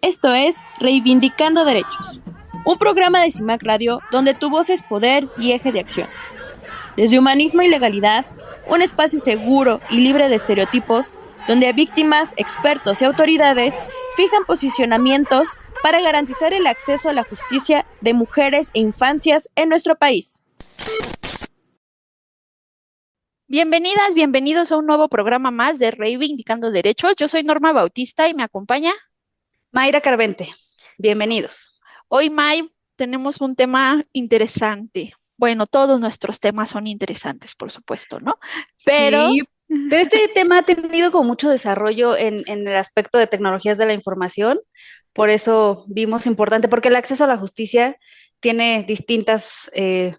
Esto es Reivindicando Derechos, un programa de CIMAC Radio donde tu voz es poder y eje de acción. Desde humanismo y legalidad, un espacio seguro y libre de estereotipos, donde víctimas, expertos y autoridades fijan posicionamientos para garantizar el acceso a la justicia de mujeres e infancias en nuestro país. Bienvenidas, bienvenidos a un nuevo programa más de Reivindicando Derechos. Yo soy Norma Bautista y me acompaña Mayra Carvente. Bienvenidos. Hoy, May, tenemos un tema interesante. Bueno, todos nuestros temas son interesantes, por supuesto, ¿no? Sí, pero este tema ha tenido como mucho desarrollo en el aspecto de tecnologías de la información. Por eso vimos importante, porque el acceso a la justicia tiene distintas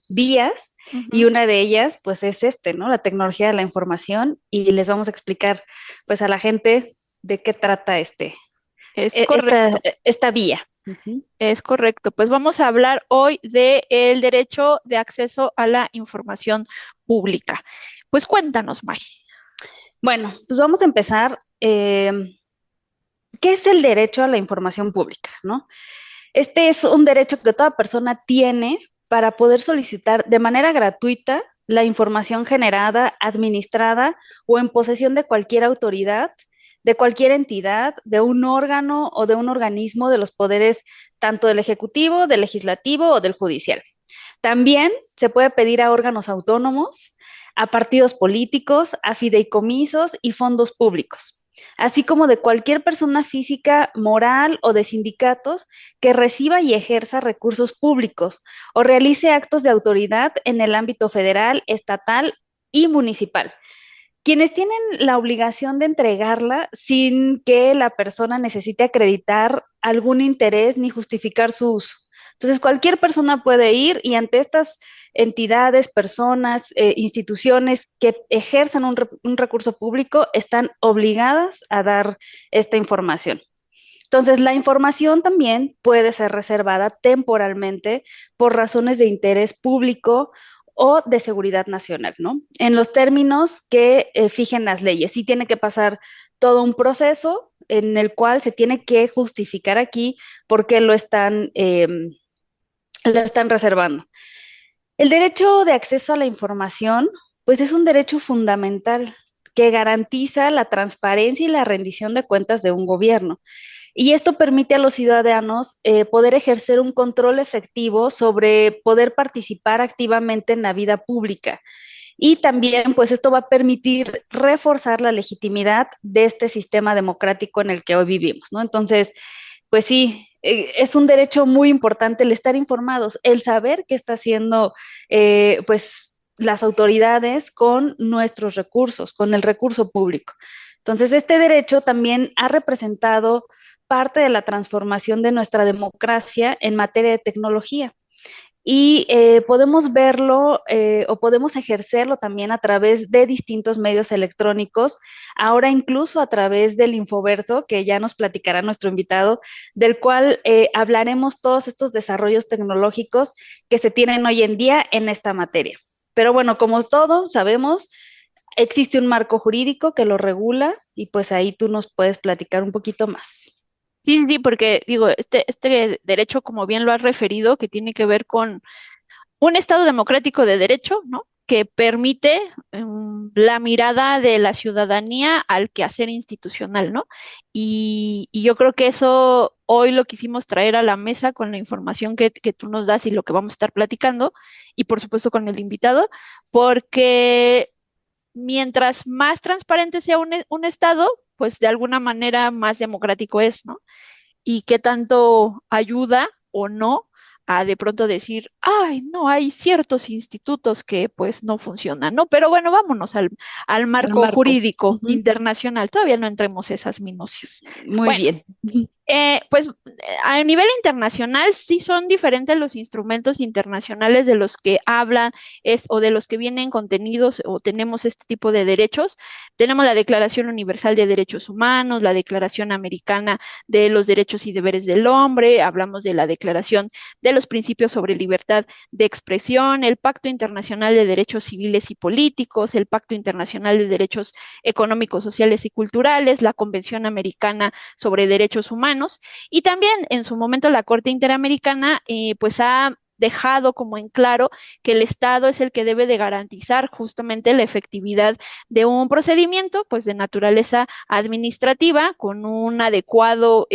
vías y una de ellas, pues, es ¿no? La tecnología de la información, y les vamos a explicar, pues, a la gente de qué trata esta vía. Es correcto. Pues vamos a hablar hoy del derecho de acceso a la información pública. Pues cuéntanos, May. Bueno, pues vamos a empezar. ¿Qué es el derecho a la información pública, no? Este es un derecho que toda persona tiene para poder solicitar de manera gratuita la información generada, administrada o en posesión de cualquier autoridad, de cualquier entidad, de un órgano o de un organismo de los poderes tanto del Ejecutivo, del Legislativo o del Judicial. También se puede pedir a órganos autónomos, a partidos políticos, a fideicomisos y fondos públicos, así como de cualquier persona física, moral o de sindicatos que reciba y ejerza recursos públicos o realice actos de autoridad en el ámbito federal, estatal y municipal, quienes tienen la obligación de entregarla sin que la persona necesite acreditar algún interés ni justificar su uso. Entonces, cualquier persona puede ir y ante estas entidades, personas, instituciones que ejerzan un recurso público están obligadas a dar esta información. Entonces, la información también puede ser reservada temporalmente por razones de interés público o de seguridad nacional, ¿no? En los términos que fijen las leyes. Sí tiene que pasar todo un proceso en el cual se tiene que justificar aquí por qué lo están reservando. El derecho de acceso a la información, pues es un derecho fundamental que garantiza la transparencia y la rendición de cuentas de un gobierno. Y esto permite a los ciudadanos poder ejercer un control efectivo sobre poder participar activamente en la vida pública. Y también, pues esto va a permitir reforzar la legitimidad de este sistema democrático en el que hoy vivimos, ¿no? Entonces, pues sí, es un derecho muy importante el estar informados, el saber qué está haciendo, pues, las autoridades con nuestros recursos, con el recurso público. Entonces, este derecho también ha representado parte de la transformación de nuestra democracia en materia de tecnología. Y podemos verlo o podemos ejercerlo también a través de distintos medios electrónicos, ahora incluso a través del Infoverso, que ya nos platicará nuestro invitado, del cual hablaremos todos estos desarrollos tecnológicos que se tienen hoy en día en esta materia. Pero bueno, como todos sabemos, existe un marco jurídico que lo regula y pues ahí tú nos puedes platicar un poquito más. Sí, sí, porque digo, este derecho, como bien lo has referido, que tiene que ver con un Estado democrático de derecho, ¿no? Que permite la mirada de la ciudadanía al quehacer institucional, ¿no? Y yo creo que eso hoy lo quisimos traer a la mesa con la información que tú nos das y lo que vamos a estar platicando, y por supuesto con el invitado, porque mientras más transparente sea un Estado, pues de alguna manera más democrático es, ¿no? Y qué tanto ayuda o no a de pronto decir, ay, no, hay ciertos institutos que pues no funcionan, ¿no? Pero bueno, vámonos al marco jurídico internacional. Todavía no entremos esas minucias. Muy bien. Pues a nivel internacional sí son diferentes los instrumentos internacionales de los que hablan o de los que vienen contenidos o tenemos este tipo de derechos. Tenemos la Declaración Universal de Derechos Humanos, la Declaración Americana de los Derechos y Deberes del Hombre, hablamos de la Declaración de los principios sobre libertad de expresión, el Pacto Internacional de Derechos Civiles y Políticos, el Pacto Internacional de Derechos Económicos, Sociales y Culturales, la Convención Americana sobre Derechos Humanos, y también en su momento la Corte Interamericana pues ha dejado como en claro que el Estado es el que debe de garantizar justamente la efectividad de un procedimiento, pues de naturaleza administrativa, con un adecuado,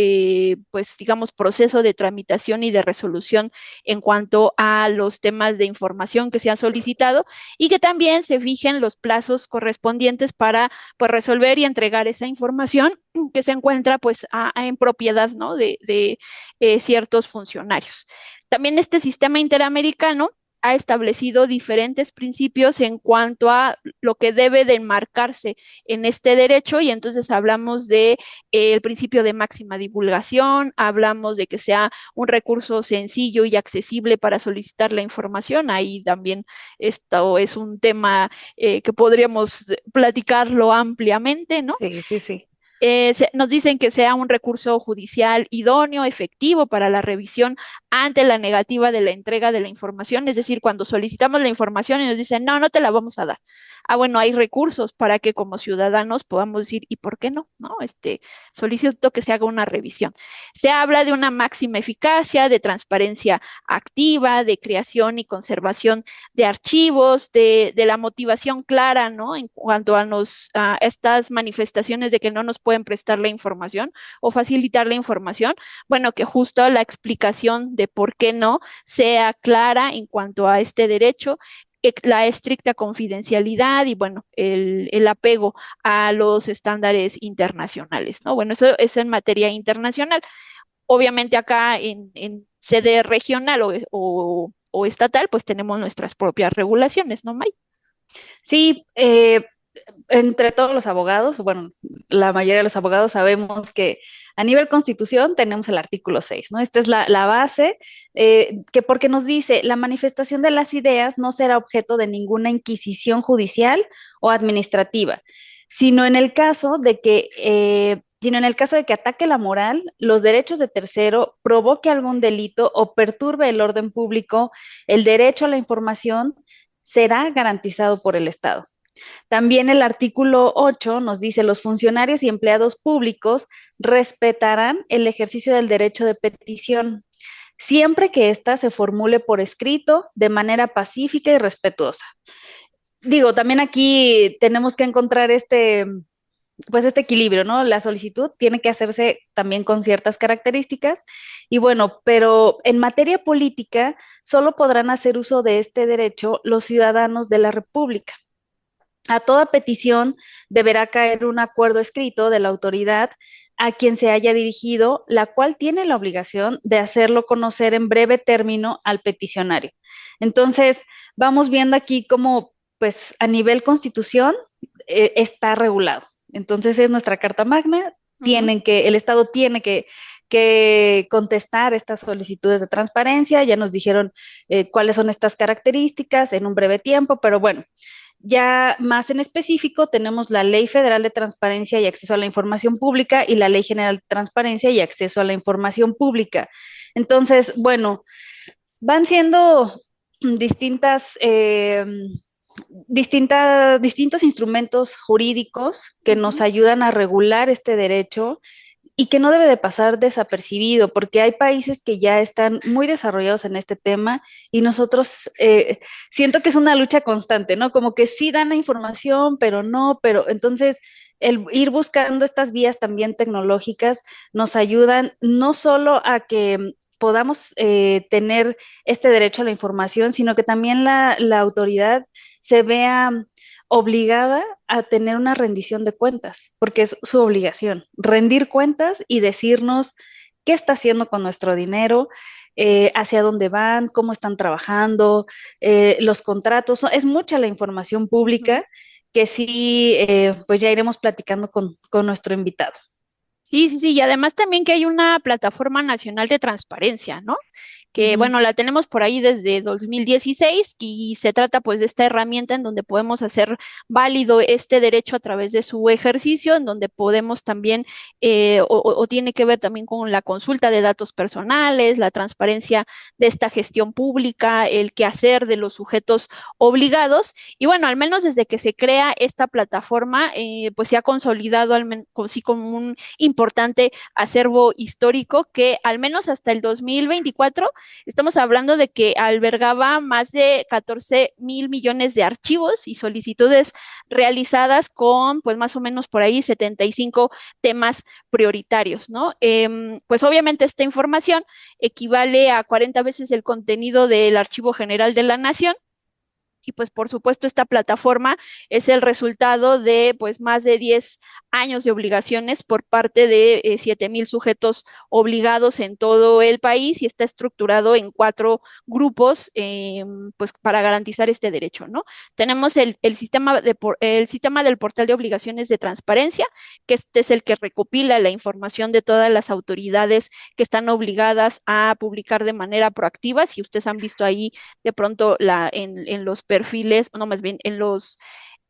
pues digamos, proceso de tramitación y de resolución en cuanto a los temas de información que se han solicitado y que también se fijen los plazos correspondientes para, pues, resolver y entregar esa información que se encuentra, pues, en propiedad, ¿no? de ciertos funcionarios. También este sistema interamericano ha establecido diferentes principios en cuanto a lo que debe de enmarcarse en este derecho y entonces hablamos de el principio de máxima divulgación, hablamos de que sea un recurso sencillo y accesible para solicitar la información. Ahí también esto es un tema que podríamos platicarlo ampliamente, ¿no? Sí, sí, sí. Nos dicen que sea un recurso judicial idóneo, efectivo para la revisión ante la negativa de la entrega de la información, es decir, cuando solicitamos la información y nos dicen, no, no te la vamos a dar. Ah, bueno, hay recursos para que como ciudadanos podamos decir, ¿y por qué no? ¿No? Solicito que se haga una revisión. Se habla de una máxima eficacia, de transparencia activa, de creación y conservación de archivos, de la motivación clara, ¿no? En cuanto a estas manifestaciones de que no nos pueden prestar la información o facilitar la información, bueno, que justo la explicación de por qué no sea clara en cuanto a este derecho, la estricta confidencialidad y, bueno, el apego a los estándares internacionales, ¿no? Bueno, eso es en materia internacional. Obviamente acá en sede regional o estatal, pues tenemos nuestras propias regulaciones, ¿no, May? Sí, entre todos los abogados, bueno, la mayoría de los abogados sabemos que a nivel constitución tenemos el artículo 6, ¿no? Esta es la base, que porque nos dice, la manifestación de las ideas no será objeto de ninguna inquisición judicial o administrativa, sino en el caso de que... sino en el caso de que ataque la moral, los derechos de tercero, provoque algún delito o perturbe el orden público, el derecho a la información será garantizado por el Estado. También el artículo 8 nos dice, los funcionarios y empleados públicos respetarán el ejercicio del derecho de petición, siempre que ésta se formule por escrito de manera pacífica y respetuosa. Digo, también aquí tenemos que encontrar pues este equilibrio, ¿no? La solicitud tiene que hacerse también con ciertas características y bueno, pero en materia política solo podrán hacer uso de este derecho los ciudadanos de la República. A toda petición deberá caer un acuerdo escrito de la autoridad a quien se haya dirigido, la cual tiene la obligación de hacerlo conocer en breve término al peticionario. Entonces, vamos viendo aquí cómo, pues, a nivel constitución está regulado. Entonces, es nuestra Carta Magna, el Estado tiene que contestar estas solicitudes de transparencia, ya nos dijeron cuáles son estas características en un breve tiempo, pero bueno, ya más en específico, tenemos la Ley Federal de Transparencia y Acceso a la Información Pública y la Ley General de Transparencia y Acceso a la Información Pública. Entonces, bueno, van siendo distintos instrumentos jurídicos que nos ayudan a regular este derecho y que no debe de pasar desapercibido, porque hay países que ya están muy desarrollados en este tema y nosotros siento que es una lucha constante, ¿no? Como que sí dan la información, pero no, pero entonces el ir buscando estas vías también tecnológicas nos ayudan no solo a que podamos tener este derecho a la información, sino que también la autoridad se vea obligada a tener una rendición de cuentas, porque es su obligación, rendir cuentas y decirnos qué está haciendo con nuestro dinero, hacia dónde van, cómo están trabajando, los contratos. Es mucha la información pública que sí, pues ya iremos platicando con nuestro invitado. Sí, sí, sí, y además también que hay una plataforma nacional de transparencia, ¿no? que bueno, la tenemos por ahí desde 2016 y se trata pues de esta herramienta en donde podemos hacer válido este derecho a través de su ejercicio, en donde podemos también, o tiene que ver también con la consulta de datos personales, la transparencia de esta gestión pública, el quehacer de los sujetos obligados. Y bueno, al menos desde que se crea esta plataforma, pues se ha consolidado sí, como un importante acervo histórico que al menos hasta el 2024 estamos hablando de que albergaba más de 14.000 millones de archivos y solicitudes realizadas con, pues más o menos por ahí, 75 temas prioritarios, ¿no? Pues obviamente esta información equivale a 40 veces el contenido del Archivo General de la Nación. Y pues por supuesto esta plataforma es el resultado de pues más de 10 años de obligaciones por parte de 7.000 sujetos obligados en todo el país y está estructurado en 4 grupos pues para garantizar este derecho, ¿no? Tenemos el sistema del portal de obligaciones de transparencia, que este es el que recopila la información de todas las autoridades que están obligadas a publicar de manera proactiva. Si ustedes han visto ahí de pronto en los perfiles, no, más bien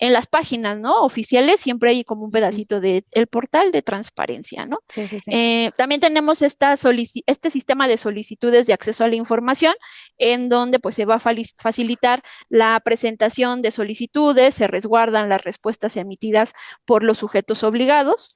en las páginas, ¿no? Oficiales, siempre hay como un pedacito de el portal de transparencia, ¿no? Sí, sí, sí. También tenemos este sistema de solicitudes de acceso a la información, en donde pues se va a facilitar la presentación de solicitudes, se resguardan las respuestas emitidas por los sujetos obligados.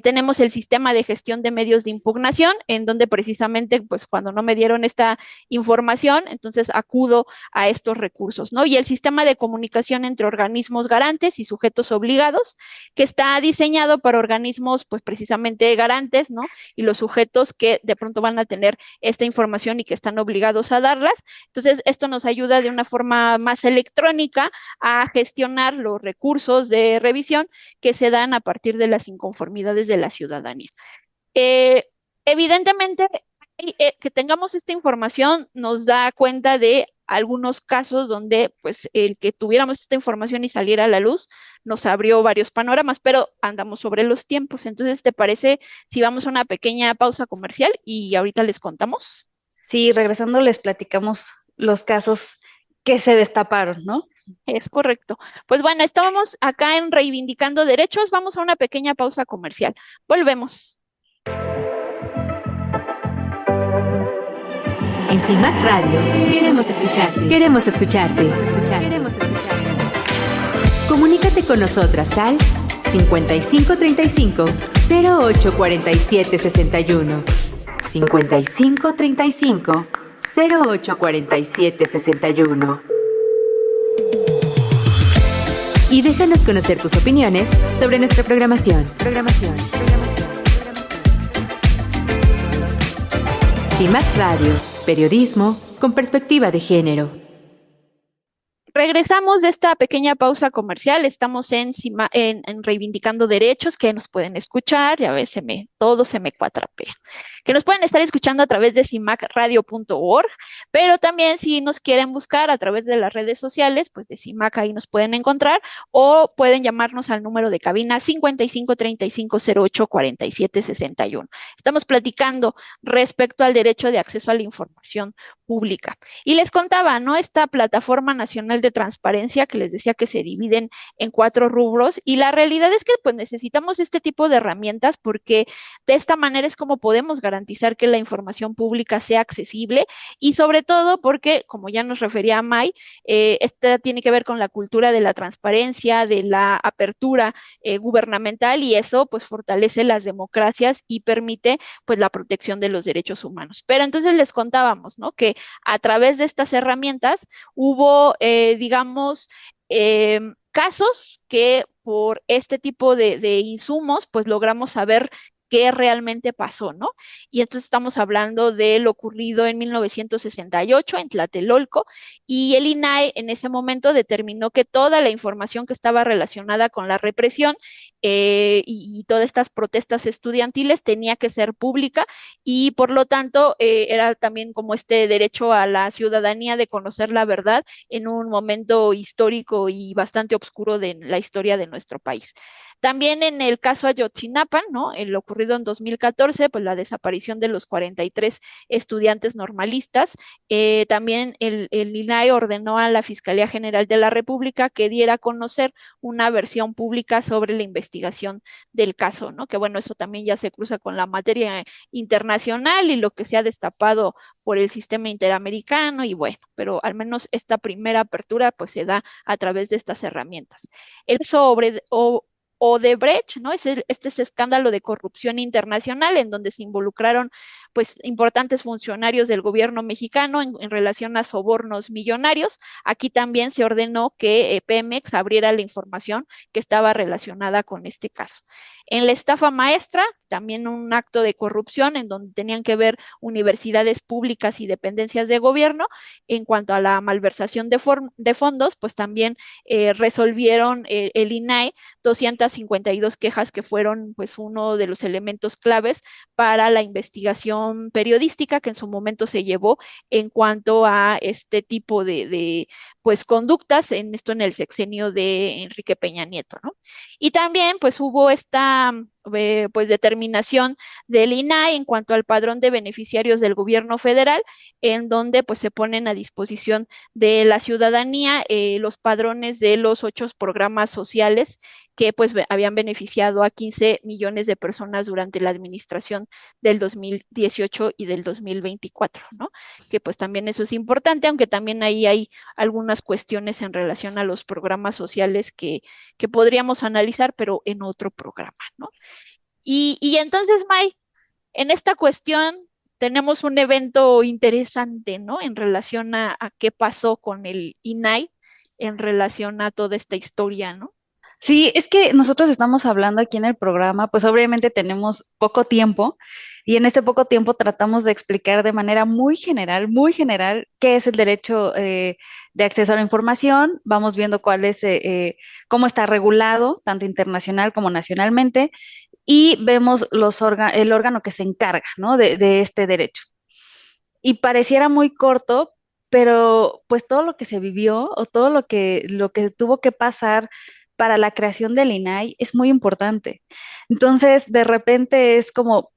Tenemos el sistema de gestión de medios de impugnación, en donde precisamente pues cuando no me dieron esta información, entonces acudo a estos recursos, ¿no? Y el sistema de comunicación entre organismos garantes y sujetos obligados, que está diseñado para organismos, pues precisamente garantes, ¿no? Y los sujetos que de pronto van a tener esta información y que están obligados a darlas. Entonces, esto nos ayuda de una forma más electrónica a gestionar los recursos de revisión que se dan a partir de las inconformidades de la ciudadanía. Evidentemente, que tengamos esta información nos da cuenta de algunos casos donde pues el que tuviéramos esta información y saliera a la luz nos abrió varios panoramas, pero andamos sobre los tiempos. Entonces, ¿te parece si vamos a una pequeña pausa comercial y ahorita les contamos? Sí, regresando les platicamos los casos que se destaparon, ¿no? Es correcto. Pues bueno, estábamos acá en Reivindicando Derechos, vamos a una pequeña pausa comercial. Volvemos. En CIMAC Radio queremos escucharte. Queremos escucharte. Queremos escucharte. Comunícate con nosotras al 5535 0847 61. 5535 0847 61. Y déjanos conocer tus opiniones sobre nuestra programación. CIMAC Radio. Periodismo con perspectiva de género. Regresamos de esta pequeña pausa comercial. Estamos en Reivindicando Derechos, que nos pueden escuchar. Ya ves, todo se me cuatrapea. Que nos pueden estar escuchando a través de cimacradio.org, pero también si nos quieren buscar a través de las redes sociales, pues de CIMAC ahí nos pueden encontrar o pueden llamarnos al número de cabina 5535084761. Estamos platicando respecto al derecho de acceso a la información pública. Y les contaba, ¿no? Esta plataforma nacional de transparencia que les decía que se dividen en 4 rubros y la realidad es que pues necesitamos este tipo de herramientas porque de esta manera es como podemos garantizar que la información pública sea accesible y sobre todo porque, como ya nos refería May, esta tiene que ver con la cultura de la transparencia, de la apertura gubernamental y eso pues fortalece las democracias y permite pues la protección de los derechos humanos. Pero entonces les contábamos, ¿no? Que a través de estas herramientas hubo, digamos, casos que por este tipo de insumos, pues logramos saber qué realmente pasó, ¿no? Y entonces estamos hablando de lo ocurrido en 1968 en Tlatelolco y el INAI en ese momento determinó que toda la información que estaba relacionada con la represión y todas estas protestas estudiantiles tenía que ser pública y por lo tanto era también como este derecho a la ciudadanía de conocer la verdad en un momento histórico y bastante oscuro de la historia de nuestro país. También en el caso Ayotzinapa, ¿no? El ocurrido en 2014, pues la desaparición de los 43 estudiantes normalistas. También el INAI ordenó a la Fiscalía General de la República que diera a conocer una versión pública sobre la investigación del caso, ¿no? Que bueno, eso también ya se cruza con la materia internacional y lo que se ha destapado por el sistema interamericano y bueno, pero al menos esta primera apertura pues se da a través de estas herramientas. El sobre Odebrecht, ¿no? Este es escándalo de corrupción internacional en donde se involucraron pues importantes funcionarios del gobierno mexicano en relación a sobornos millonarios. Aquí también se ordenó que Pemex abriera la información que estaba relacionada con este caso. En la estafa maestra, también un acto de corrupción en donde tenían que ver universidades públicas y dependencias de gobierno. En cuanto a la malversación de fondos, pues también resolvieron el INAI 252 quejas que fueron pues uno de los elementos claves para la investigación periodística que en su momento se llevó en cuanto a este tipo pues conductas en el sexenio de Enrique Peña Nieto, ¿no? Y también pues hubo esta pues determinación del INAI en cuanto al padrón de beneficiarios del gobierno federal, en donde pues se ponen a disposición de la ciudadanía los padrones de los 8 programas sociales que pues habían beneficiado a 15 millones de personas durante la administración del 2018 y del 2024, ¿no? Que pues también eso es importante, aunque también ahí hay algunas cuestiones en relación a los programas sociales que podríamos analizar, pero en otro programa, ¿no? Y entonces, May, en esta cuestión tenemos un evento interesante, ¿no? En relación a qué pasó con el INAI, en relación a toda esta historia, ¿no? Sí, es que nosotros estamos hablando aquí en el programa, pues obviamente tenemos poco tiempo y en este poco tiempo tratamos de explicar de manera muy general, qué es el derecho de acceso a la información. Vamos viendo cuál es, cómo está regulado, tanto internacional como nacionalmente, y vemos el órgano que se encarga, ¿no? de este derecho. Y pareciera muy corto, pero pues todo lo que se vivió o todo lo que tuvo que pasar para la creación del INAI es muy importante. Entonces, de repente es como,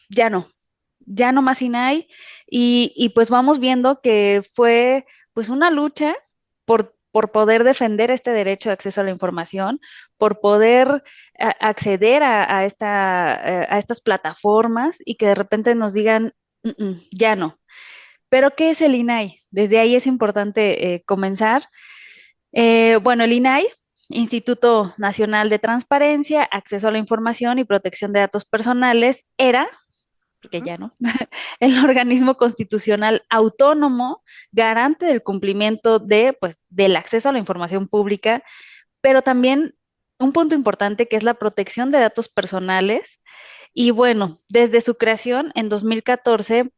ya no, ya no más INAI, y pues vamos viendo que fue pues una lucha por poder defender este derecho de acceso a la información, por poder acceder a estas plataformas y que de repente nos digan, ya no. Pero, ¿qué es el INAI? Desde ahí es importante comenzar. Bueno, el INAI, Instituto Nacional de Transparencia, Acceso a la Información y Protección de Datos Personales, era, porque ya no, el organismo constitucional autónomo, garante del cumplimiento pues, del acceso a la información pública, pero también un punto importante que es la protección de datos personales. Y bueno, desde su creación en 2014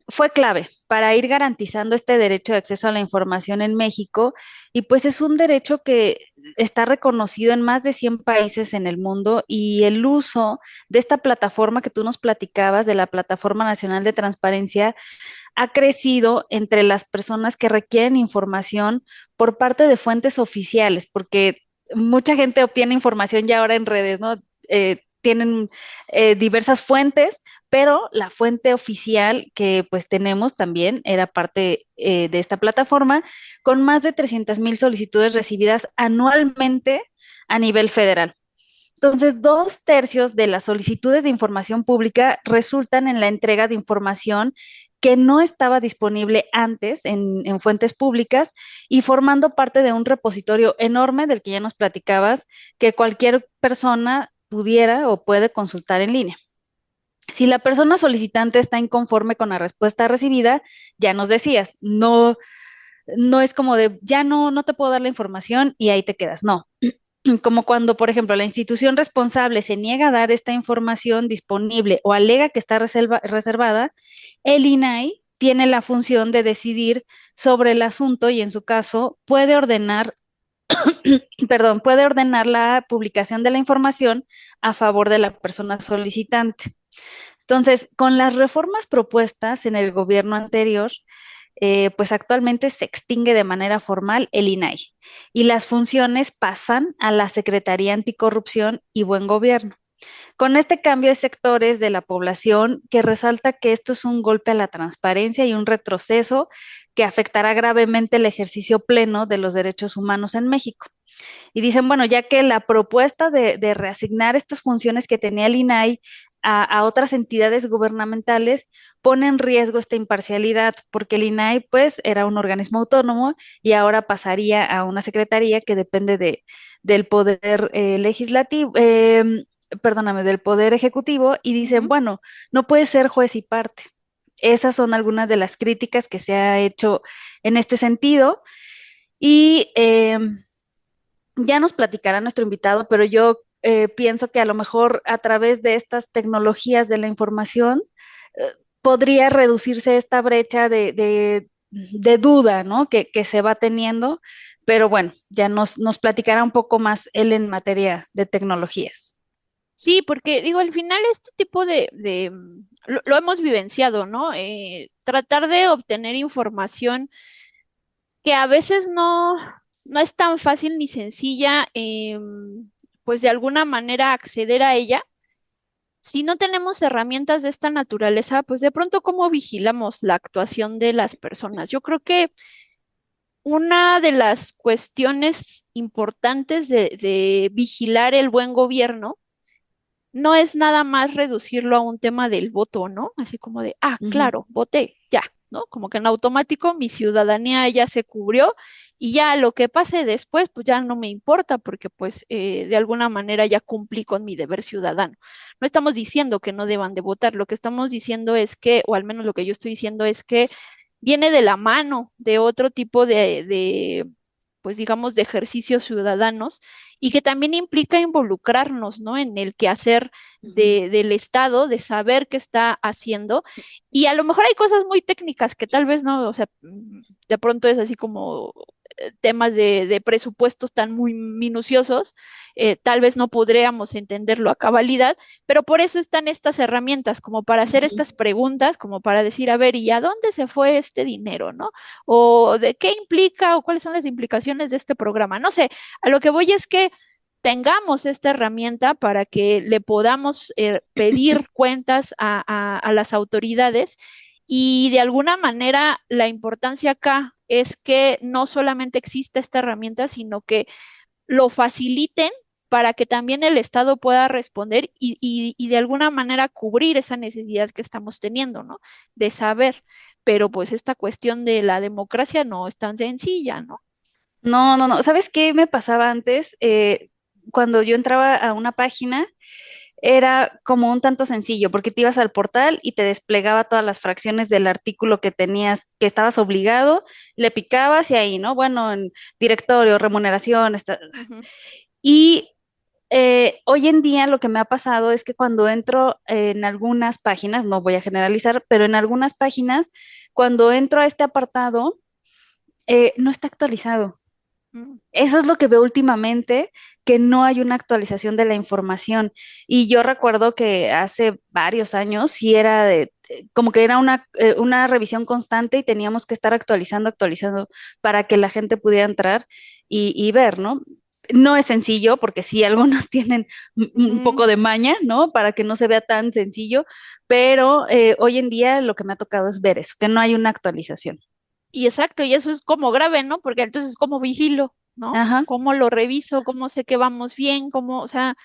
fue clave para ir garantizando este derecho de acceso a la información en México, y pues es un derecho que está reconocido en más de 100 países en el mundo, y el uso de esta plataforma que tú nos platicabas, de la Plataforma Nacional de Transparencia, ha crecido entre las personas que requieren información por parte de fuentes oficiales, porque mucha gente obtiene información ya ahora en redes, ¿no? Tienen diversas fuentes, pero la fuente oficial que pues tenemos también era parte de esta plataforma, con más de 300,000 solicitudes recibidas anualmente a nivel federal. Entonces, 2/3 de las solicitudes de información pública resultan en la entrega de información que no estaba disponible antes en fuentes públicas, y formando parte de un repositorio enorme del que ya nos platicabas, que cualquier persona pudiera o puede consultar en línea. Si la persona solicitante está inconforme con la respuesta recibida, ya nos decías, no, no es como de, ya no te puedo dar la información y ahí te quedas, no. Como cuando, por ejemplo, la institución responsable se niega a dar esta información disponible o alega que está reservada, el INAI tiene la función de decidir sobre el asunto y en su caso puede ordenar, perdón, puede ordenar la publicación de la información a favor de la persona solicitante. Entonces, con las reformas propuestas en el gobierno anterior, pues actualmente se extingue de manera formal el INAI y las funciones pasan a la Secretaría Anticorrupción y Buen Gobierno. Con este cambio de sectores de la población que resalta que esto es un golpe a la transparencia y un retroceso que afectará gravemente el ejercicio pleno de los derechos humanos en México. Y dicen, bueno, ya que la propuesta de reasignar estas funciones que tenía el INAI a otras entidades gubernamentales pone en riesgo esta imparcialidad, porque el INAI pues era un organismo autónomo y ahora pasaría a una secretaría que depende del poder legislativo, perdóname, del poder ejecutivo, y dicen, Ujú. bueno, no puede ser juez y parte. Esas son algunas de las críticas que se ha hecho en este sentido. Y ya nos platicará nuestro invitado, pero yo pienso que a lo mejor a través de estas tecnologías de la información podría reducirse esta brecha de duda, ¿no? Que se va teniendo, pero bueno, ya nos platicará un poco más él en materia de tecnologías. Sí, porque digo, al final este tipo lo hemos vivenciado, ¿no? Tratar de obtener información que a veces no es tan fácil ni sencilla, pues de alguna manera acceder a ella. Si no tenemos herramientas de esta naturaleza, pues de pronto, ¿cómo vigilamos la actuación de las personas? Yo creo que una de las cuestiones importantes de vigilar el buen gobierno no es nada más reducirlo a un tema del voto, ¿no? Así como de, Ujú. claro, voté, ya, ¿no? Como que en automático mi ciudadanía ya se cubrió y ya lo que pase después, pues ya no me importa porque pues de alguna manera ya cumplí con mi deber ciudadano. No estamos diciendo que no deban de votar, lo que estamos diciendo es que, o al menos lo que yo estoy diciendo es que viene de la mano de otro tipo pues digamos, de ejercicios ciudadanos y que también implica involucrarnos, ¿no? En el quehacer Ujú. del Estado, de saber qué está haciendo. Y a lo mejor hay cosas muy técnicas que tal vez no, o sea, de pronto es así como temas de presupuestos tan muy minuciosos, tal vez no podríamos entenderlo a cabalidad, pero por eso están estas herramientas, como para hacer Ujú. estas preguntas, como para decir, a ver, ¿y a dónde se fue este dinero, no? O de qué implica o cuáles son las implicaciones de este programa. No sé, a lo que voy es que tengamos esta herramienta para que le podamos pedir cuentas a las autoridades y de alguna manera la importancia acá es que no solamente exista esta herramienta, sino que lo faciliten para que también el Estado pueda responder y de alguna manera cubrir esa necesidad que estamos teniendo, ¿no? De saber. Pero pues esta cuestión de la democracia no es tan sencilla, ¿no? No, no, no. ¿Sabes qué me pasaba antes? Cuando yo entraba a una página, era como un tanto sencillo, porque te ibas al portal y te desplegaba todas las fracciones del artículo que tenías, que estabas obligado, le picabas y ahí, ¿no? Bueno, en directorio, remuneración, Ujú. y hoy en día lo que me ha pasado es que cuando entro en algunas páginas, no voy a generalizar, pero en algunas páginas, cuando entro a este apartado, no está actualizado. Mm. Eso es lo que veo últimamente, que no hay una actualización de la información. Y yo recuerdo que hace varios años sí era como que era una revisión constante y teníamos que estar actualizando para que la gente pudiera entrar y ver, ¿no? No es sencillo porque sí, algunos tienen un Ujú. poco de maña, ¿no? Para que no se vea tan sencillo, pero hoy en día lo que me ha tocado es ver eso, que no hay una actualización. Y exacto, y eso es como grave, ¿no? Porque entonces, ¿cómo vigilo, ¿no? Ajá. ¿Cómo lo reviso? ¿Cómo sé que vamos bien? ¿Cómo, o sea,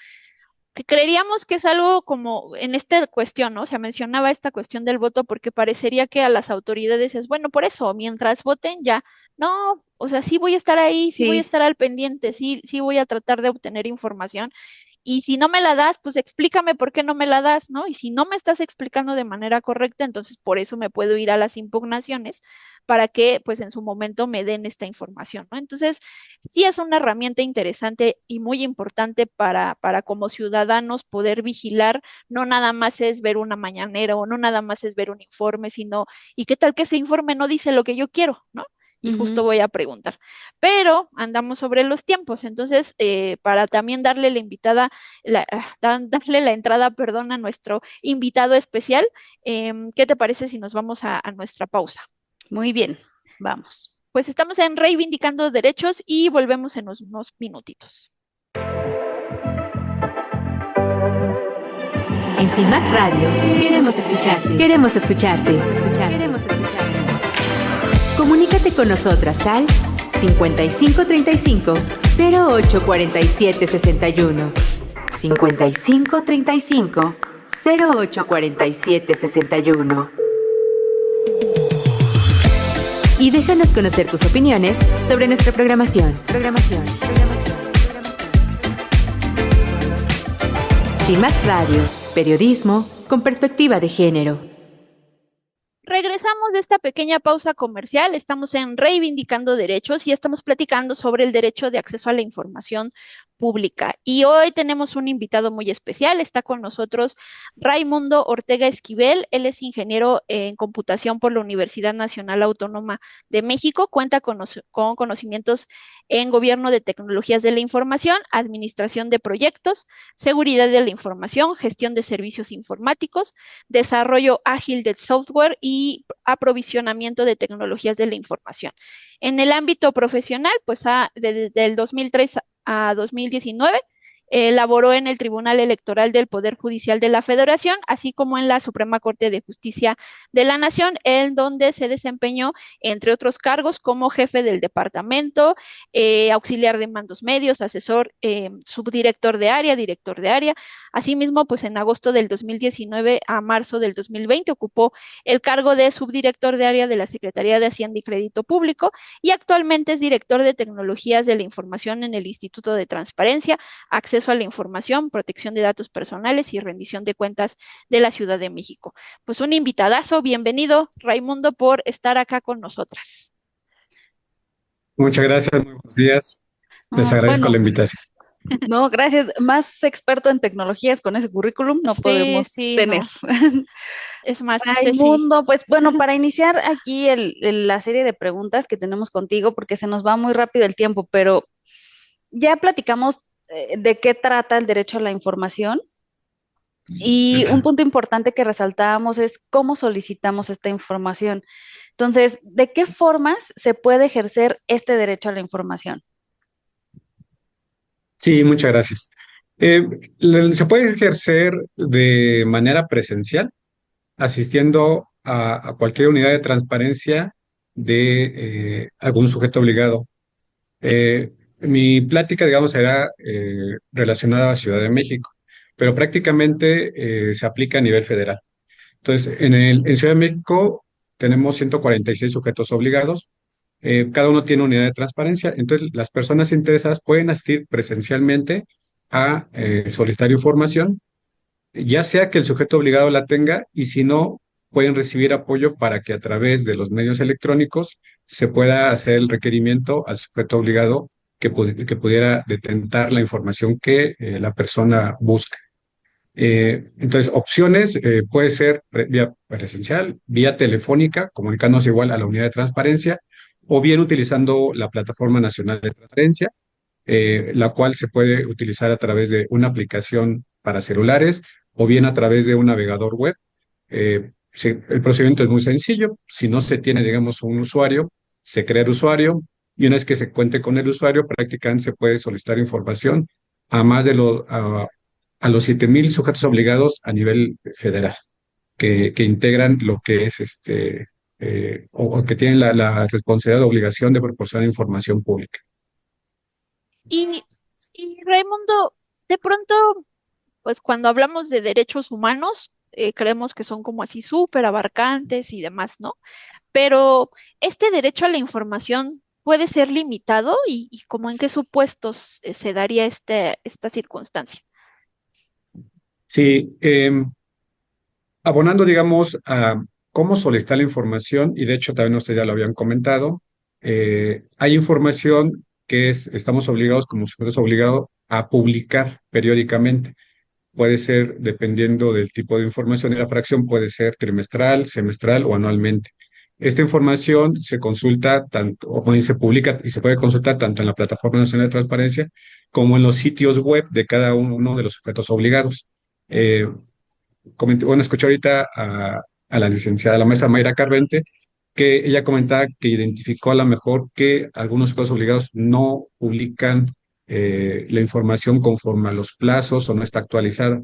que creeríamos que es algo como en esta cuestión, ¿no? O sea, mencionaba esta cuestión del voto porque parecería que a las autoridades es, bueno, por eso, mientras voten ya, no, o sea, sí voy a estar ahí, sí voy a Sí. estar al pendiente, sí voy a tratar de obtener información. Y si no me la das, pues explícame por qué no me la das, ¿no? Y si no me estás explicando de manera correcta, entonces por eso me puedo ir a las impugnaciones para que, pues en su momento me den esta información, ¿no? Entonces, sí es una herramienta interesante y muy importante para como ciudadanos poder vigilar, no nada más es ver una mañanera o no nada más es ver un informe, sino, ¿y qué tal que ese informe no dice lo que yo quiero, ¿no? Y Ujú. justo voy a preguntar. Pero andamos sobre los tiempos, entonces, para también darle la invitada, darle la entrada, perdón, a nuestro invitado especial, ¿qué te parece si nos vamos a nuestra pausa? Muy bien, vamos. Pues estamos en Reivindicando Derechos y volvemos en unos minutitos. En CIMAC Radio queremos escucharte. Queremos escucharte. Queremos escucharte. Comunícate con nosotras al 5535 0847 61. 5535 0847 61. Y déjanos conocer tus opiniones sobre nuestra programación. CIMAC Radio, periodismo con perspectiva de género. Regresamos de esta pequeña pausa comercial. Estamos en Reivindicando Derechos y estamos platicando sobre el derecho de acceso a la información pública. Y hoy tenemos un invitado muy especial. Está con nosotros Raimundo Ortega Esquivel. Él es ingeniero en computación por la Universidad Nacional Autónoma de México. Cuenta con conocimientos en gobierno de tecnologías de la información, administración de proyectos, seguridad de la información, gestión de servicios informáticos, desarrollo ágil del software y aprovisionamiento de tecnologías de la información. En el ámbito profesional, pues desde el 2003 a 2019, laboró en el Tribunal Electoral del Poder Judicial de la Federación, así como en la Suprema Corte de Justicia de la Nación, en donde se desempeñó, entre otros cargos, como jefe del departamento, auxiliar de mandos medios, asesor, subdirector de área, director de área. Asimismo, pues en agosto del 2019 a marzo del 2020 ocupó el cargo de subdirector de área de la Secretaría de Hacienda y Crédito Público y actualmente es director de Tecnologías de la Información en el Instituto de Transparencia, Acceso a la Información, Protección de Datos Personales y Rendición de Cuentas de la Ciudad de México. Pues un invitadazo, bienvenido, Raimundo, por estar acá con nosotras. Muchas gracias, muy buenos días. Les agradezco la invitación. No, gracias. Más experto en tecnologías con ese currículum no podemos tener. No. Es más, no sé si... Raimundo, pues bueno, para iniciar aquí la serie de preguntas que tenemos contigo, porque se nos va muy rápido el tiempo, pero ya platicamos de qué trata el derecho a la información. Y un punto importante que resaltábamos es cómo solicitamos esta información. Entonces, ¿de qué formas se puede ejercer este derecho a la información? Sí, muchas gracias. Se puede ejercer de manera presencial, asistiendo a cualquier unidad de transparencia de algún sujeto obligado. Mi plática, digamos, será relacionada a Ciudad de México, pero prácticamente se aplica a nivel federal. Entonces, en Ciudad de México tenemos 146 sujetos obligados. Cada uno tiene unidad de transparencia. Entonces, las personas interesadas pueden asistir presencialmente a solicitar información, ya sea que el sujeto obligado la tenga y si no, pueden recibir apoyo para que a través de los medios electrónicos se pueda hacer el requerimiento al sujeto obligado que pudiera detentar la información que la persona busca. Entonces, opciones puede ser vía presencial, vía telefónica, comunicándose igual a la unidad de transparencia, o bien utilizando la Plataforma Nacional de Transparencia, la cual se puede utilizar a través de una aplicación para celulares o bien a través de un navegador web. El procedimiento es muy sencillo. Si no se tiene, digamos, un usuario, se crea el usuario y una vez que se cuente con el usuario, prácticamente se puede solicitar información a más de a los 7,000 sujetos obligados a nivel federal, que integran lo que es o que tienen la responsabilidad o obligación de proporcionar información pública. Y Raimundo, de pronto, pues cuando hablamos de derechos humanos, creemos que son como así súper abarcantes y demás, ¿no? Pero este derecho a la información puede ser limitado y como en qué supuestos se daría esta circunstancia. Sí, abonando, digamos, a cómo solicitar la información, y de hecho también ustedes ya lo habían comentado, hay información que estamos obligados, como sujetos obligados, a publicar periódicamente. Puede ser, dependiendo del tipo de información y la fracción, puede ser trimestral, semestral o anualmente. Esta información se consulta tanto, o se publica y se puede consultar tanto en la Plataforma Nacional de Transparencia como en los sitios web de cada uno de los sujetos obligados. Escuché ahorita a la licenciada, la maestra Mayra Carvente, que ella comentaba que identificó a lo mejor que algunos sujetos obligados no publican la información conforme a los plazos o no está actualizada.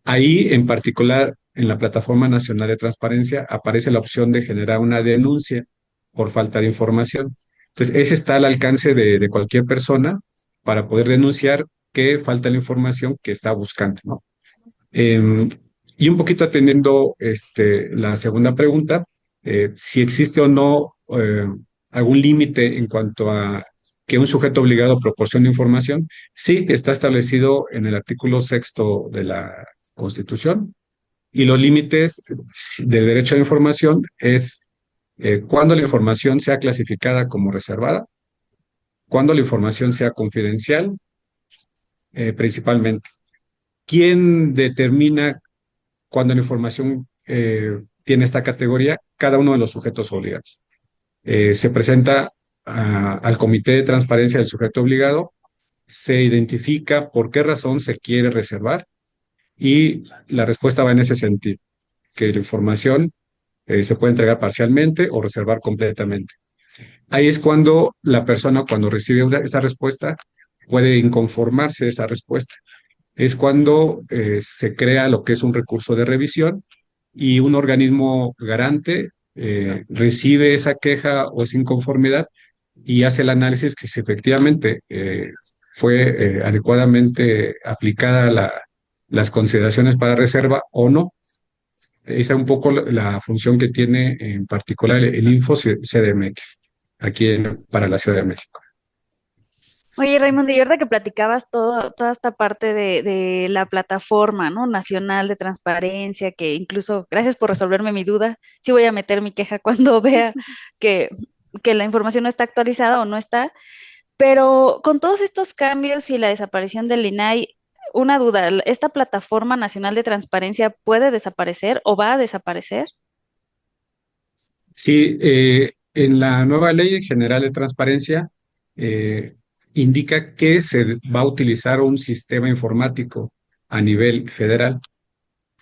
Ahí, en particular, en la Plataforma Nacional de Transparencia, aparece la opción de generar una denuncia por falta de información. Entonces, ese está al alcance de cualquier persona para poder denunciar que falta la información que está buscando, ¿no? Eh, y un poquito atendiendo la segunda pregunta, si existe o no algún límite en cuanto a que un sujeto obligado proporcione información, sí, está establecido en el artículo sexto de la Constitución, y los límites del derecho a la información es cuando la información sea clasificada como reservada, cuando la información sea confidencial, principalmente. ¿Quién determina cuando la información tiene esta categoría? Cada uno de los sujetos obligados. Se presenta al Comité de Transparencia del sujeto obligado, se identifica por qué razón se quiere reservar y la respuesta va en ese sentido, que la información se puede entregar parcialmente o reservar completamente. Ahí es cuando la persona, cuando recibe esa respuesta, puede inconformarse de esa respuesta. Es cuando se crea lo que es un recurso de revisión y un organismo garante recibe esa queja o esa inconformidad y hace el análisis que si efectivamente fue adecuadamente aplicada las consideraciones para reserva o no. Esa es un poco la función que tiene en particular el Info CDMX, aquí para la Ciudad de México. Oye, Raimundo, y ahorita que platicabas toda esta parte de la plataforma, ¿no? Nacional de transparencia, que incluso, gracias por resolverme mi duda, sí voy a meter mi queja cuando vea que, que la información no está actualizada o no está, pero con todos estos cambios y la desaparición del INAI, una duda, ¿esta plataforma nacional de transparencia puede desaparecer o va a desaparecer? Sí, en la nueva Ley General de Transparencia eh, indica que se va a utilizar un sistema informático a nivel federal,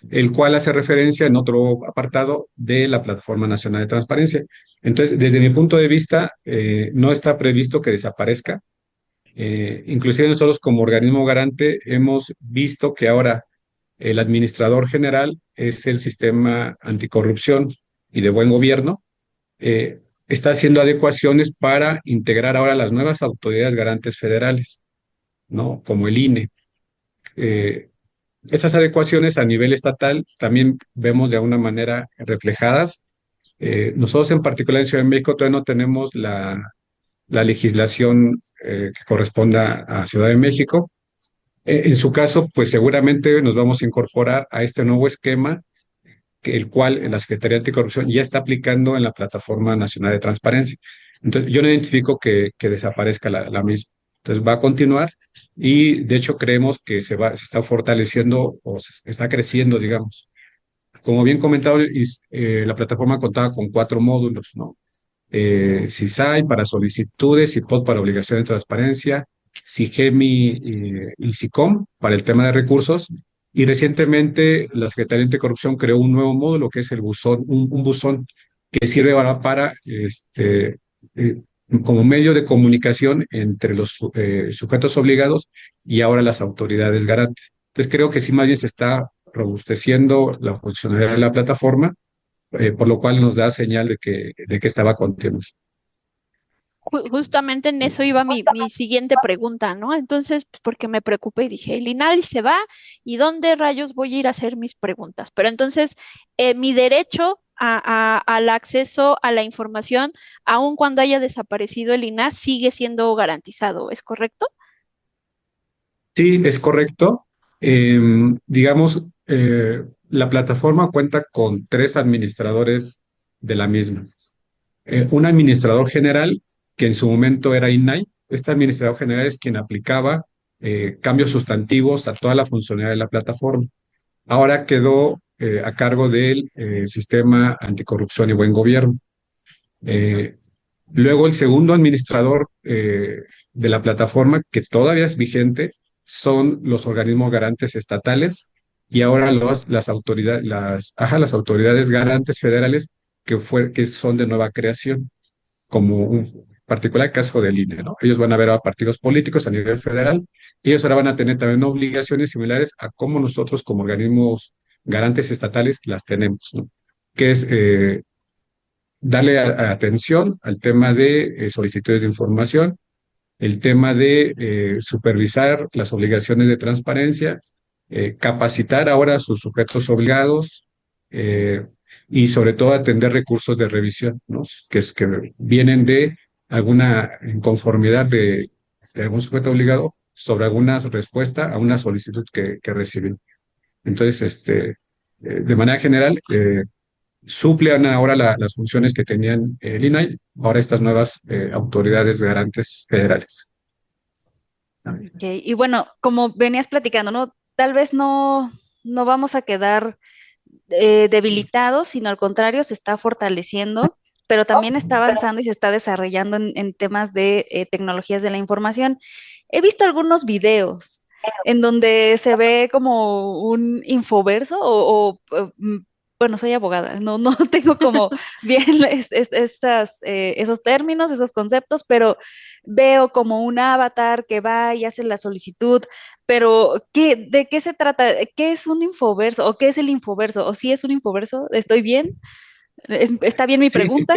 el cual hace referencia en otro apartado de la Plataforma Nacional de Transparencia. Entonces, desde mi punto de vista, no está previsto que desaparezca. Inclusive nosotros como organismo garante hemos visto que ahora el administrador general es el sistema anticorrupción y de buen gobierno. Está haciendo adecuaciones para integrar ahora las nuevas autoridades garantes federales, ¿no? Como el INE. Eh, Esas adecuaciones a nivel estatal también vemos de alguna manera reflejadas. Nosotros en particular en Ciudad de México todavía no tenemos la legislación que corresponda a Ciudad de México. En su caso, pues seguramente nos vamos a incorporar a este nuevo esquema, el cual la Secretaría Anticorrupción ya está aplicando en la Plataforma Nacional de Transparencia. Entonces, yo no identifico que desaparezca la misma. Entonces, va a continuar y de hecho creemos que se está fortaleciendo o se está creciendo, digamos. Como bien comentado, la plataforma contaba con 4 módulos, ¿no? CISAI para solicitudes, IPOD para obligación de transparencia, SIGEMI y SICOM para el tema de recursos. Y recientemente la Secretaría Anticorrupción creó un nuevo módulo que es el buzón, un buzón que sirve ahora para eh, como medio de comunicación entre los sujetos obligados y ahora las autoridades garantes. Entonces creo que sí más bien se está robusteciendo la funcionalidad de la plataforma, por lo cual nos da señal de que estaba continuo. Justamente en eso iba mi siguiente pregunta, ¿no? Entonces, pues, porque me preocupé y dije, el INAI se va, ¿y dónde rayos voy a ir a hacer mis preguntas? Pero entonces, mi derecho al acceso a la información, aun cuando haya desaparecido el INAI, sigue siendo garantizado, ¿es correcto? Sí, es correcto. Digamos, la plataforma cuenta con 3 administradores de la misma. Un administrador general, que en su momento era INAI. Este administrador general es quien aplicaba cambios sustantivos a toda la funcionalidad de la plataforma. Ahora quedó a cargo del sistema anticorrupción y buen gobierno. Eh, Luego el segundo administrador de la plataforma, que todavía es vigente, son los organismos garantes estatales y ahora las autoridades garantes federales que son de nueva creación, como un particular caso del INE, ¿no? Ellos van a ver a partidos políticos a nivel federal y ellos ahora van a tener también obligaciones similares a cómo nosotros como organismos garantes estatales las tenemos, ¿no? Que es darle atención al tema de solicitudes de información, el tema de supervisar las obligaciones de transparencia, capacitar ahora a sus sujetos obligados eh, y sobre todo atender recursos de revisión, ¿no? Que vienen de alguna inconformidad de algún sujeto obligado sobre alguna respuesta a una solicitud que reciben. Entonces, de manera general, suplen ahora las funciones que tenían el INAI, ahora estas nuevas autoridades garantes federales. Ok, y bueno, como venías platicando, ¿no? Tal vez no vamos a quedar debilitados, sino al contrario, se está fortaleciendo, pero también está avanzando y se está desarrollando en temas de tecnologías de la información. He visto algunos videos en donde se ve como un infoverso bueno, soy abogada, no tengo como bien esos términos, esos conceptos, pero veo como un avatar que va y hace la solicitud, pero ¿de qué se trata? ¿Qué es un infoverso o qué es el infoverso? ¿O si es un infoverso? ¿Estoy bien? ¿Está bien mi Sí, pregunta?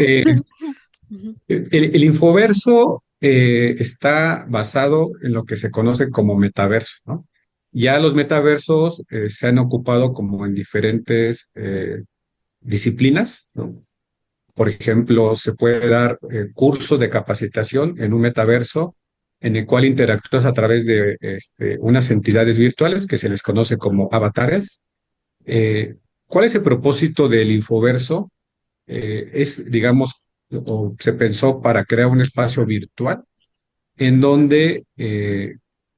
Ujú. el infoverso está basado en lo que se conoce como metaverso, ¿no? Ya los metaversos se han ocupado como en diferentes disciplinas, ¿no? Por ejemplo, se puede dar cursos de capacitación en un metaverso en el cual interactúas a través de unas entidades virtuales que se les conoce como avatares. Eh, ¿Cuál es el propósito del infoverso? Digamos, o se pensó para crear un espacio virtual en donde,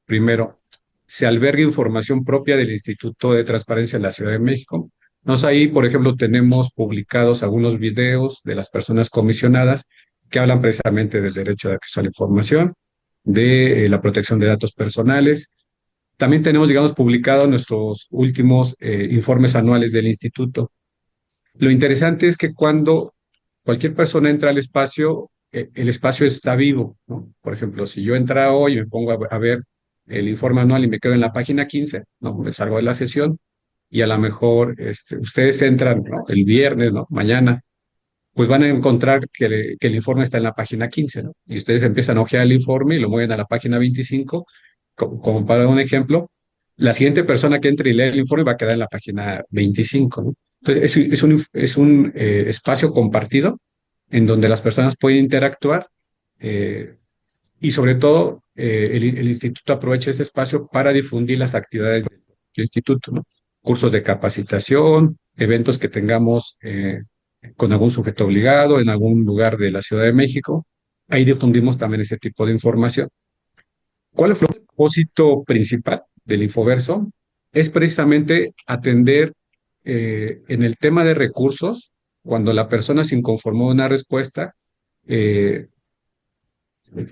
primero, se alberga información propia del Instituto de Transparencia de la Ciudad de México. Nos ahí, por ejemplo, tenemos publicados algunos videos de las personas comisionadas que hablan precisamente del derecho de acceso a la información, de la protección de datos personales. También tenemos, digamos, publicados nuestros últimos informes anuales del instituto. Lo interesante es que cuando cualquier persona entra al espacio, el espacio está vivo, ¿no? Por ejemplo, si yo entra hoy y me pongo a ver el informe anual y me quedo en la página 15, ¿no? Me salgo de la sesión y a lo mejor ustedes entran, ¿no? El viernes, ¿no? Mañana, pues van a encontrar que el informe está en la página 15, ¿no? Y ustedes empiezan a hojear el informe y lo mueven a la página 25, como para un ejemplo. La siguiente persona que entre y lee el informe va a quedar en la página 25, ¿no? Entonces, es un espacio compartido en donde las personas pueden interactuar eh, y sobre todo el instituto aprovecha ese espacio para difundir las actividades del instituto, ¿no? Cursos de capacitación, eventos que tengamos con algún sujeto obligado en algún lugar de la Ciudad de México. Ahí difundimos también ese tipo de información. ¿Cuál fue el propósito principal del Infoverso? Es precisamente atender en el tema de recursos, cuando la persona se inconformó de una respuesta, eh,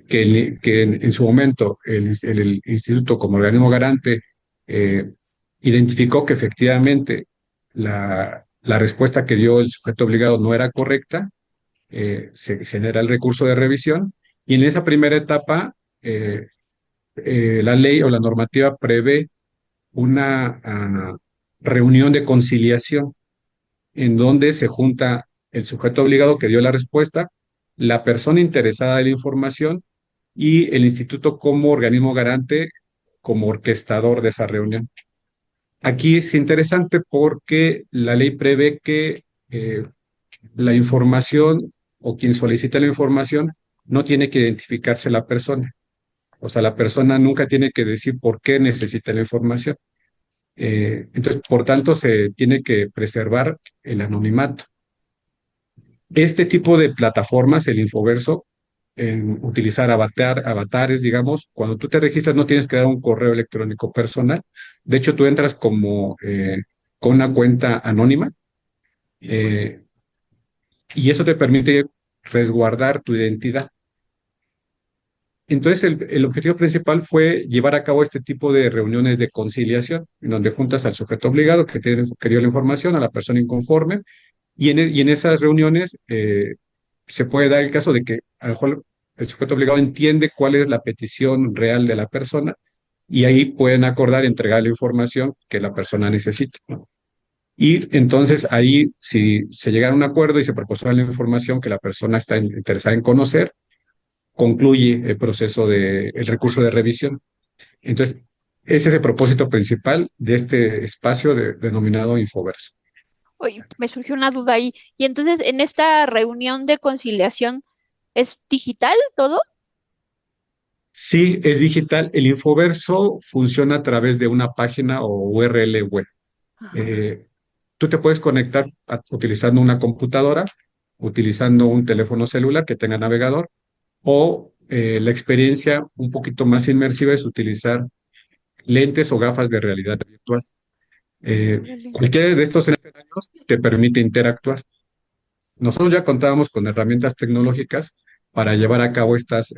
que en su momento el instituto como organismo garante eh, identificó que efectivamente la respuesta que dio el sujeto obligado no era correcta, se genera el recurso de revisión y en esa primera etapa la ley o la normativa prevé una reunión de conciliación en donde se junta el sujeto obligado que dio la respuesta, la persona interesada de la información y el instituto como organismo garante, como orquestador de esa reunión. Aquí es interesante porque la ley prevé que la información o quien solicita la información no tiene que identificarse la persona. O sea, la persona nunca tiene que decir por qué necesita la información. Entonces, por tanto, se tiene que preservar el anonimato. Este tipo de plataformas, el Infoverso, en utilizar avatares, digamos, cuando tú te registras no tienes que dar un correo electrónico personal. De hecho, tú entras como con una cuenta anónima eh, y eso te permite resguardar tu identidad. Entonces, el objetivo principal fue llevar a cabo este tipo de reuniones de conciliación, en donde juntas al sujeto obligado que dio la información, a la persona inconforme, y en esas reuniones se puede dar el caso de que a lo mejor el sujeto obligado entiende cuál es la petición real de la persona y ahí pueden acordar entregar la información que la persona necesita, ¿no? Y entonces ahí, si se llega a un acuerdo y se proporciona la información que la persona está interesada en conocer, concluye el proceso el recurso de revisión. Entonces, ese es el propósito principal de este espacio denominado Infoverso. Oye, me surgió una duda ahí. Y entonces, en esta reunión de conciliación, ¿es digital todo? Sí, es digital. El Infoverso funciona a través de una página o URL web. Ajá. Eh, Tú te puedes conectar utilizando una computadora, utilizando un teléfono celular que tenga navegador, o la experiencia un poquito más inmersiva es utilizar lentes o gafas de realidad virtual. Órale. Cualquiera de estos escenarios te permite interactuar. Nosotros ya contábamos con herramientas tecnológicas para llevar a cabo estas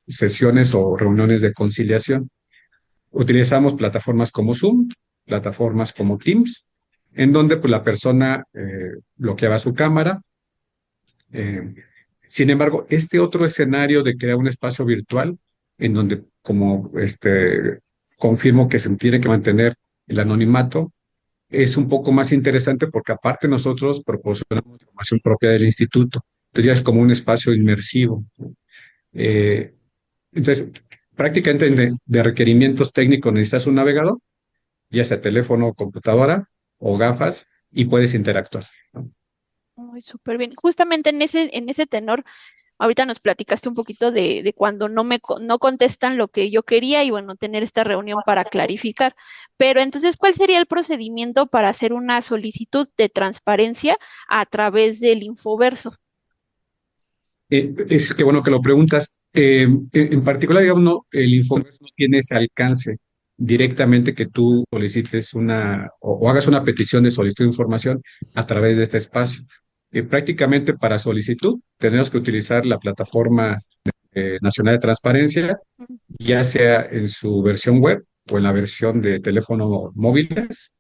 sesiones o reuniones de conciliación. Utilizamos plataformas como Zoom, plataformas como Teams, en donde pues, la persona bloqueaba su cámara. eh, Sin embargo, este otro escenario de crear un espacio virtual, en donde, como confirmo que se tiene que mantener el anonimato, es un poco más interesante porque aparte nosotros proporcionamos información propia del instituto. Entonces ya es como un espacio inmersivo. Eh, entonces, prácticamente de requerimientos técnicos necesitas un navegador, ya sea teléfono, computadora o gafas, y puedes interactuar, ¿no? Muy súper bien. Justamente en ese tenor, ahorita nos platicaste un poquito de cuando no contestan lo que yo quería y bueno, tener esta reunión para clarificar. Pero entonces, ¿cuál sería el procedimiento para hacer una solicitud de transparencia a través del Infoverso? Es que bueno que lo preguntas. En particular, digamos, el informe no tiene ese alcance directamente que tú solicites o hagas una petición de solicitud de información a través de este espacio. Prácticamente para solicitud tenemos que utilizar la plataforma nacional de transparencia, Mm. ya sea en su versión web o en la versión de teléfono móviles,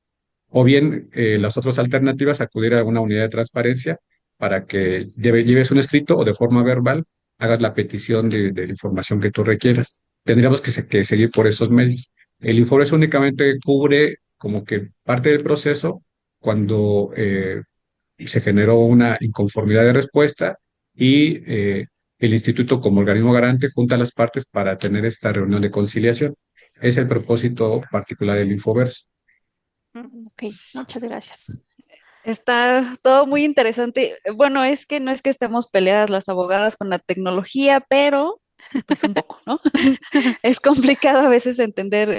o bien las otras alternativas, acudir a una unidad de transparencia para que lleves un escrito o de forma verbal hagas la petición de la información que tú requieras. Tendríamos que seguir por esos medios. El informe únicamente cubre como que parte del proceso cuando se generó una inconformidad de respuesta y el instituto como organismo garante junta a las partes para tener esta reunión de conciliación. Es el propósito particular del Infoverso. Ok, muchas gracias. Está todo muy interesante. Bueno, es que no es que estemos peleadas las abogadas con la tecnología, pero pues un poco, ¿no? Es complicado a veces entender,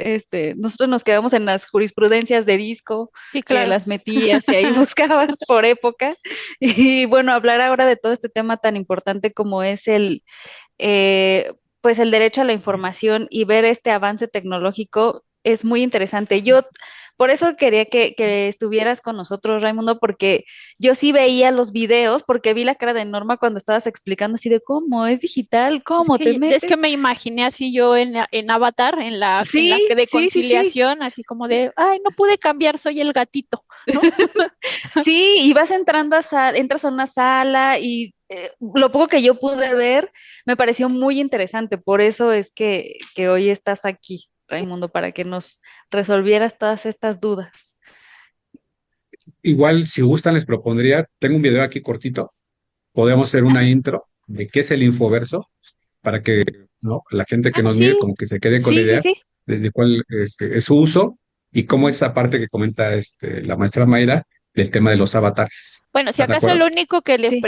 nosotros nos quedamos en las jurisprudencias de disco, Sí, que claro. las metías y ahí buscabas por época. Y bueno, hablar ahora de todo este tema tan importante como es pues el derecho a la información y ver este avance tecnológico es muy interesante. Yo por eso quería que estuvieras con nosotros, Raimundo, porque yo sí veía los videos, porque vi la cara de Norma cuando estabas explicando así de cómo es digital, cómo te Es que metes. me imaginé así yo en Avatar, en la Sí, que de sí, sí, sí. conciliación, así como de, ay, no pude cambiar, soy el gatito, ¿no? Sí, y vas entrando entras a una sala y lo poco que yo pude ver me pareció muy interesante. Por eso es que hoy estás aquí, Raimundo, para que nos resolvieras todas estas dudas. Igual, si gustan, les propondría, tengo un video aquí cortito, podemos hacer una intro de qué es el Infoverso para que, ¿no?, la gente Ah, que nos mire sí, como que se quede con la Sí, sí, idea sí. de cuál es su uso y cómo ujú. esa parte que comenta la maestra Mayra del tema de los avatares. Bueno, si ¿Están de acaso lo acuerdo? único que Sí,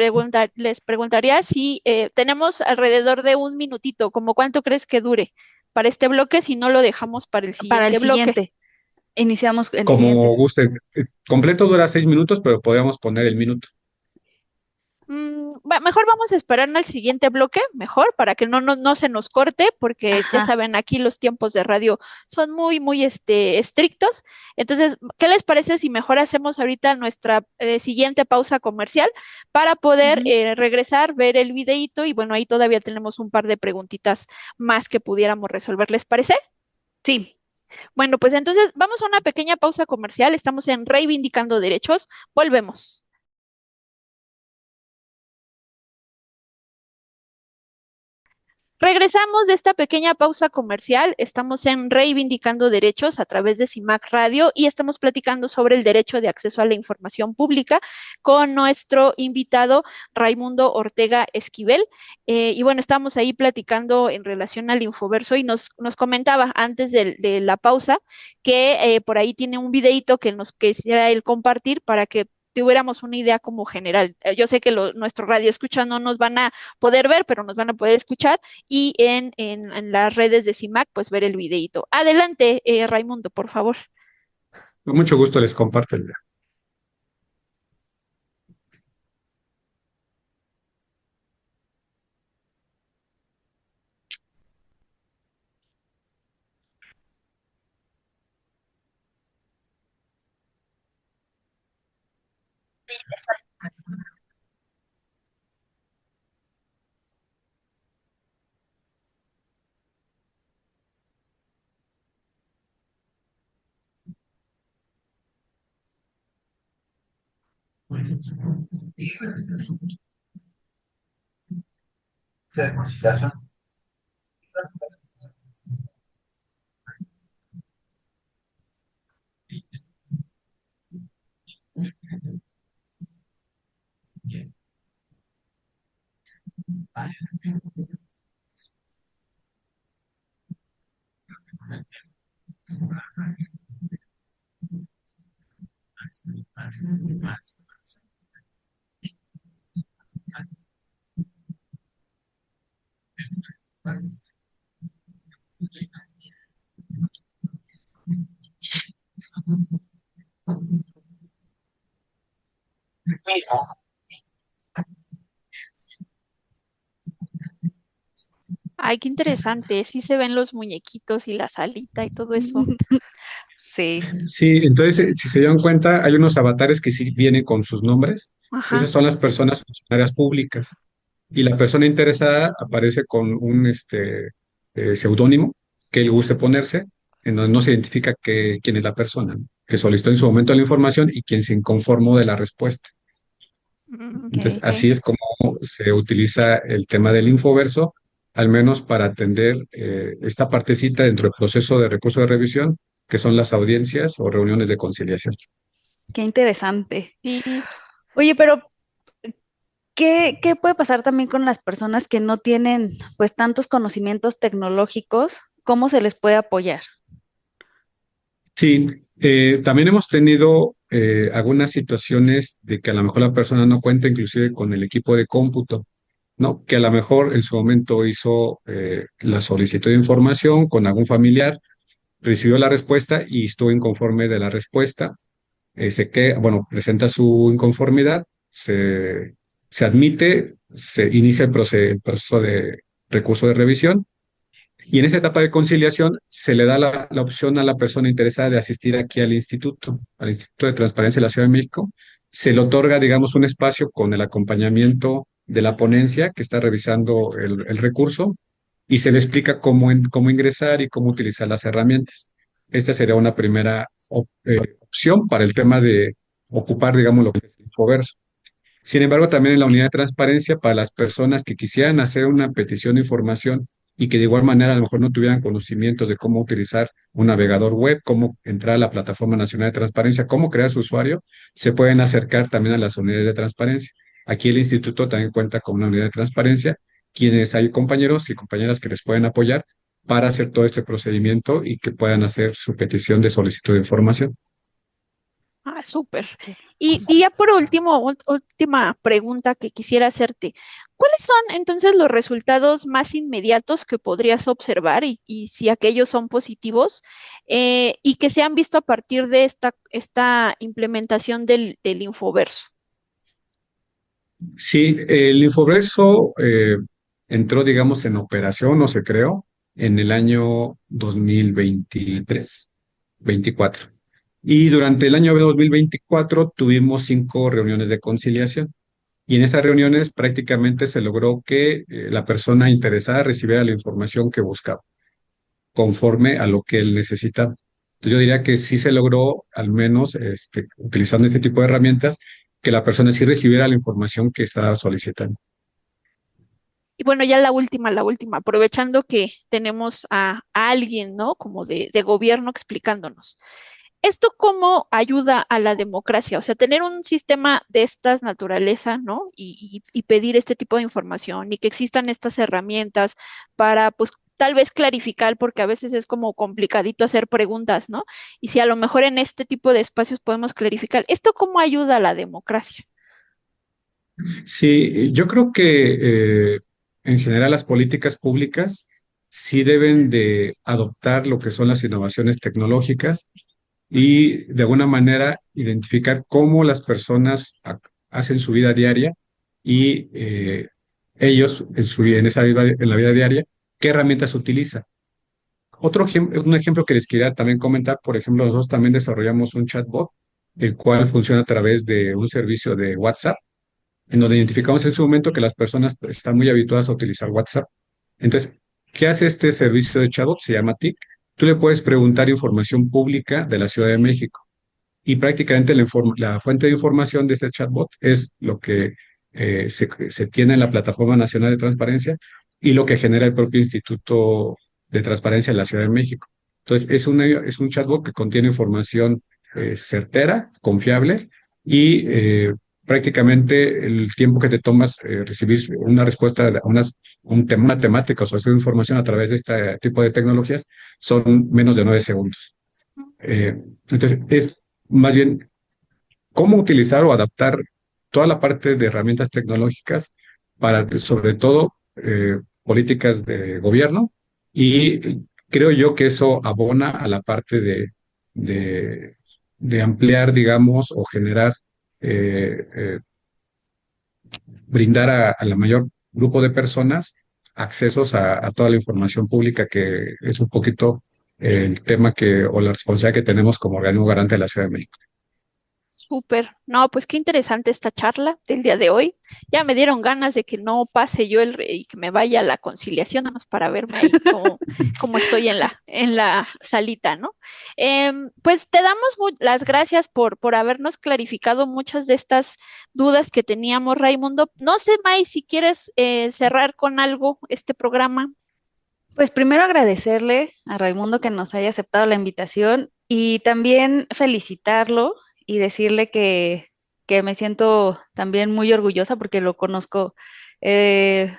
les preguntaría si tenemos alrededor de un minutito, ¿como cuánto crees que dure para este bloque si no lo dejamos para el para el siguiente bloque? siguiente. Iniciamos el Como siguiente. gusten. Completo dura 6 minutos, pero podríamos poner el minuto. Mejor vamos a esperar al siguiente bloque, mejor, para que no se nos corte, porque ya Ajá. saben, aquí los tiempos de radio son muy estrictos. Entonces, ¿qué les parece si mejor hacemos ahorita nuestra siguiente pausa comercial para poder Ujú. regresar, ver el videíto y bueno, ahí todavía tenemos un par de preguntitas más que pudiéramos resolver, ¿les parece? Sí. Bueno, pues entonces vamos a una pequeña pausa comercial, estamos en Reivindicando Derechos, volvemos. Regresamos de esta pequeña pausa comercial. Estamos en Reivindicando Derechos a través de CIMAC Radio y estamos platicando sobre el derecho de acceso a la información pública con nuestro invitado Raimundo Ortega Esquivel. Y bueno, estamos ahí platicando en relación al Infoverso y nos comentaba antes de la pausa que por ahí tiene un videíto que nos quisiera él compartir para que tuviéramos una idea como general. Yo sé que nuestro radio escucha no nos van a poder ver, pero nos van a poder escuchar y en las redes de CIMAC, pues ver el videíto. Adelante, Raimundo, por favor. Con mucho gusto les comparto el video. Ay, qué interesante. Sí se ven los muñequitos y la salita y todo eso. Sí. Sí, entonces, si se dieron cuenta, hay unos avatares que sí vienen con sus nombres. Ajá. Esas son las personas funcionarias públicas. Y la persona interesada aparece con un seudónimo que él guste ponerse, en donde no se identifica quién es la persona, ¿no? Que solicitó en su momento la información y quien se inconformó de la respuesta. Entonces, Ok. así es como se utiliza el tema del infoverso, al menos para atender esta partecita dentro del proceso de recurso de revisión, que son las audiencias o reuniones de conciliación. Qué interesante. Sí. Oye, pero ¿qué puede pasar también con las personas que no tienen pues tantos conocimientos tecnológicos? ¿Cómo se les puede apoyar? Sí, también hemos tenido algunas situaciones de que a lo mejor la persona no cuenta inclusive con el equipo de cómputo, ¿no? Que a lo mejor en su momento hizo la solicitud de información con algún familiar, recibió la respuesta y estuvo inconforme de la respuesta, bueno, presenta su inconformidad, se admite, se inicia el proceso de recurso de revisión y en esa etapa de conciliación se le da la opción a la persona interesada de asistir aquí al Instituto de Transparencia de la Ciudad de México. Se le otorga, digamos, un espacio con el acompañamiento de la ponencia que está revisando el recurso y se le explica cómo ingresar y cómo utilizar las herramientas. Esta sería una primera opción para el tema de ocupar, digamos, lo que es el Infoverso. Sin embargo, también en la unidad de transparencia para las personas que quisieran hacer una petición de información y que de igual manera a lo mejor no tuvieran conocimientos de cómo utilizar un navegador web, cómo entrar a la Plataforma Nacional de Transparencia, cómo crear su usuario, se pueden acercar también a las unidades de transparencia. Aquí el instituto también cuenta con una unidad de transparencia, quienes hay compañeros y compañeras que les pueden apoyar para hacer todo este procedimiento y que puedan hacer su petición de solicitud de información. Ah, súper. Y ya por último, última pregunta que quisiera hacerte. ¿Cuáles son entonces los resultados más inmediatos que podrías observar y si aquellos son positivos y que se han visto a partir de esta implementación del Infoverso? Sí, el Infoverso entró, digamos, en operación o se creó en el año 2023, 24. Y durante el año 2024 tuvimos 5 reuniones de conciliación. Y en esas reuniones prácticamente se logró que la persona interesada recibiera la información que buscaba, conforme a lo que él necesitaba. Entonces yo diría que sí se logró, al menos utilizando este tipo de herramientas, que la persona sí recibiera la información que estaba solicitando. Y bueno, ya la última, aprovechando que tenemos a alguien, ¿no? Como de gobierno explicándonos. ¿Esto cómo ayuda a la democracia? O sea, tener un sistema de estas naturaleza, ¿no? Y pedir este tipo de información y que existan estas herramientas para, pues, tal vez clarificar, porque a veces es como complicadito hacer preguntas, ¿no? Y si a lo mejor en este tipo de espacios podemos clarificar, ¿esto cómo ayuda a la democracia? Sí, yo creo que en general las políticas públicas sí deben de adoptar lo que son las innovaciones tecnológicas y de alguna manera identificar cómo las personas hacen su vida diaria y ellos en esa en la vida diaria, qué herramientas utilizan. Un ejemplo que les quería también comentar, por ejemplo, nosotros también desarrollamos un chatbot, el cual funciona a través de un servicio de WhatsApp, en donde identificamos en su momento que las personas están muy habituadas a utilizar WhatsApp. Entonces, ¿qué hace este servicio de chatbot? Se llama TIC. Tú le puedes preguntar información pública de la Ciudad de México y prácticamente la fuente de información de este chatbot es lo que se tiene en la Plataforma Nacional de Transparencia y lo que genera el propio Instituto de Transparencia de la Ciudad de México. Entonces, es un chatbot que contiene información certera, confiable y prácticamente el tiempo que te tomas recibir una respuesta a una temática o sobre información a través de este tipo de tecnologías son menos de 9 segundos. Entonces, es más bien cómo utilizar o adaptar toda la parte de herramientas tecnológicas para, sobre todo, políticas de gobierno y creo yo que eso abona a la parte de, de ampliar, digamos, o generar, eh, eh, brindar a la mayor grupo de personas accesos a toda la información pública, que es un poquito el tema o la responsabilidad que tenemos como organismo garante de la Ciudad de México. Súper. No, pues qué interesante esta charla del día de hoy. Ya me dieron ganas de que no pase yo y que me vaya a la conciliación, nada más para verme ahí como estoy en la salita, ¿no? Pues te damos las gracias por habernos clarificado muchas de estas dudas que teníamos, Raimundo. No sé, May, si quieres cerrar con algo este programa. Pues primero agradecerle a Raimundo que nos haya aceptado la invitación y también felicitarlo y decirle que me siento también muy orgullosa porque lo conozco eh,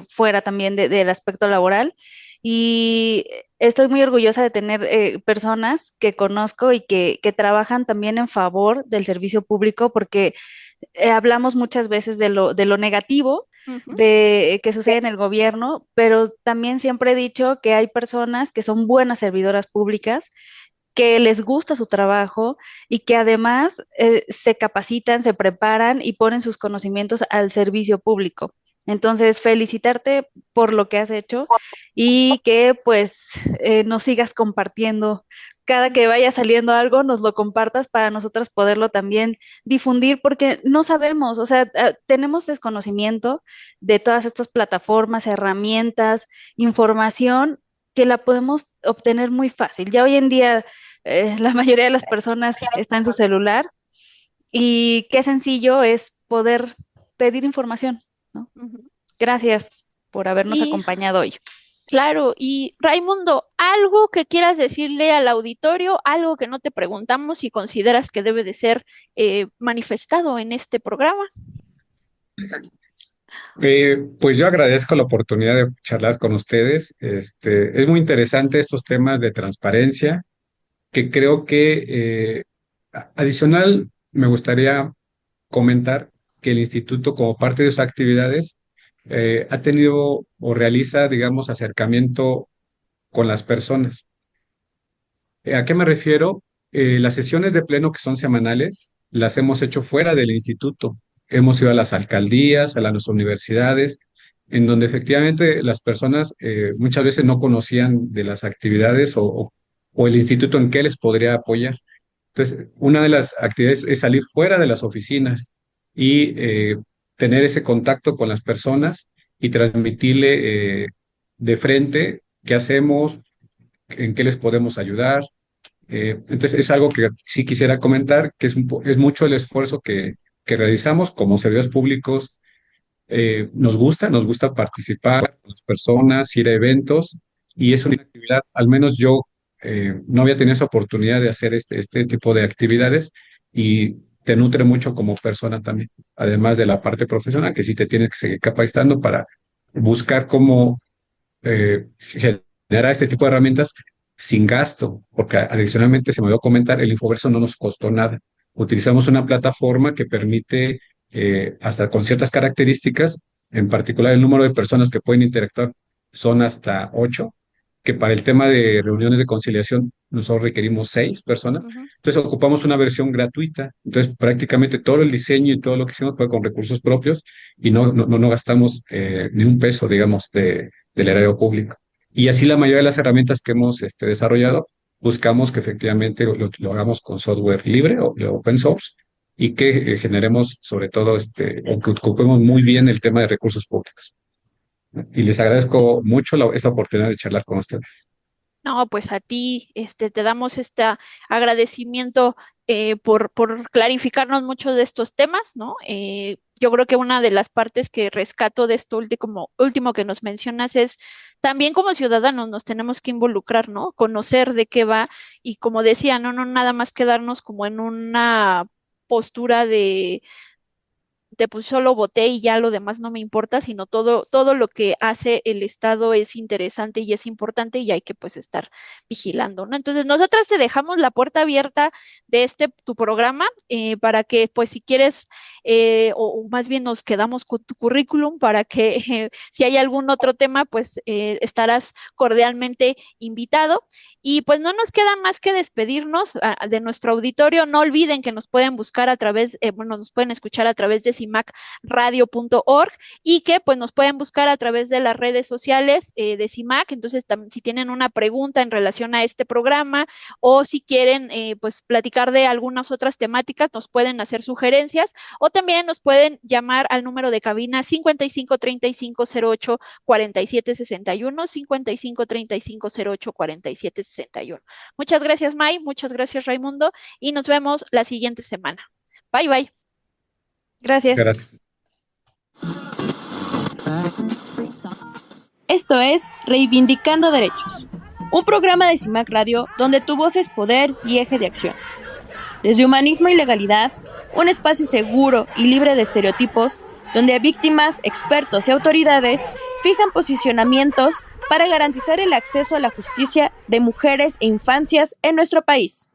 fuera también del aspecto laboral y estoy muy orgullosa de tener personas que conozco y que trabajan también en favor del servicio público porque hablamos muchas veces de lo negativo Ujú. de que sucede en el gobierno, pero también siempre he dicho que hay personas que son buenas servidoras públicas, que les gusta su trabajo y que además se capacitan, se preparan y ponen sus conocimientos al servicio público. Entonces, felicitarte por lo que has hecho y que pues nos sigas compartiendo. Cada que vaya saliendo algo, nos lo compartas para nosotras poderlo también difundir, porque no sabemos, o sea, tenemos desconocimiento de todas estas plataformas, herramientas, información que la podemos obtener muy fácil. Ya hoy en día la mayoría de las personas está en su celular y qué sencillo es poder pedir información, ¿no? Ujú. Gracias por habernos Y acompañado hoy. claro, y Raimundo, ¿algo que quieras decirle al auditorio, algo que no te preguntamos y consideras que debe de ser manifestado en este programa? Pues yo agradezco la oportunidad de charlar con ustedes. Es muy interesante estos temas de transparencia, que creo que adicional me gustaría comentar que el instituto, como parte de sus actividades, ha tenido o realiza, digamos, acercamiento con las personas. ¿A qué me refiero? Las sesiones de pleno que son semanales las hemos hecho fuera del instituto. Hemos ido a las alcaldías, a las universidades, en donde efectivamente las personas muchas veces no conocían de las actividades o el instituto en qué les podría apoyar. Entonces, una de las actividades es salir fuera de las oficinas y tener ese contacto con las personas y transmitirle de frente qué hacemos, en qué les podemos ayudar. Entonces, es algo que sí quisiera comentar, que es mucho el esfuerzo que realizamos como servidores públicos Nos gusta participar con las personas, ir a eventos, y es una actividad, al menos yo no había tenido esa oportunidad de hacer este tipo de actividades, y te nutre mucho como persona también, además de la parte profesional, que sí te tienes que seguir capacitando para buscar cómo generar este tipo de herramientas sin gasto, porque adicionalmente se me olvidó comentar, el Infoverso no nos costó nada. Utilizamos una plataforma que permite, hasta con ciertas características, en particular el número de personas que pueden interactuar son hasta 8, que para el tema de reuniones de conciliación nosotros requerimos 6 personas. Ujú. Entonces ocupamos una versión gratuita. Entonces prácticamente todo el diseño y todo lo que hicimos fue con recursos propios, y no gastamos ni un peso, digamos, del erario público. Y así la mayoría de las herramientas que hemos desarrollado, buscamos que efectivamente lo hagamos con software libre o open source, y que generemos sobre todo, o que ocupemos muy bien el tema de recursos públicos. Y les agradezco mucho esta oportunidad de charlar con ustedes. No, pues a ti, te damos este agradecimiento por clarificarnos muchos de estos temas, ¿no? Yo creo que una de las partes que rescato de esto último que nos mencionas es también como ciudadanos nos tenemos que involucrar, ¿no? Conocer de qué va y como decía, no nada más quedarnos como en una postura de pues solo voté y ya lo demás no me importa, sino todo lo que hace el Estado es interesante y es importante y hay que pues estar vigilando, ¿no? Entonces, nosotras te dejamos la puerta abierta de tu programa para que pues si quieres, o más bien nos quedamos con tu currículum para que si hay algún otro tema, pues estarás cordialmente invitado. Y pues no nos queda más que despedirnos de nuestro auditorio. No olviden que nos pueden buscar a través, bueno, nos pueden escuchar a través de cimacradio.org y que pues nos pueden buscar a través de las redes sociales de CIMAC. Entonces, si tienen una pregunta en relación a este programa o si quieren pues platicar de algunas otras temáticas, nos pueden hacer sugerencias o también nos pueden llamar al número de cabina 55 35 08 47 61, 55 35 08 47 61. Muchas gracias, May, muchas gracias, Raimundo, y nos vemos la siguiente semana. Bye, bye. Gracias. Gracias. Esto es Reivindicando Derechos, un programa de CIMAC Radio donde tu voz es poder y eje de acción. Desde Humanismo y Legalidad, un espacio seguro y libre de estereotipos, donde víctimas, expertos y autoridades fijan posicionamientos para garantizar el acceso a la justicia de mujeres e infancias en nuestro país.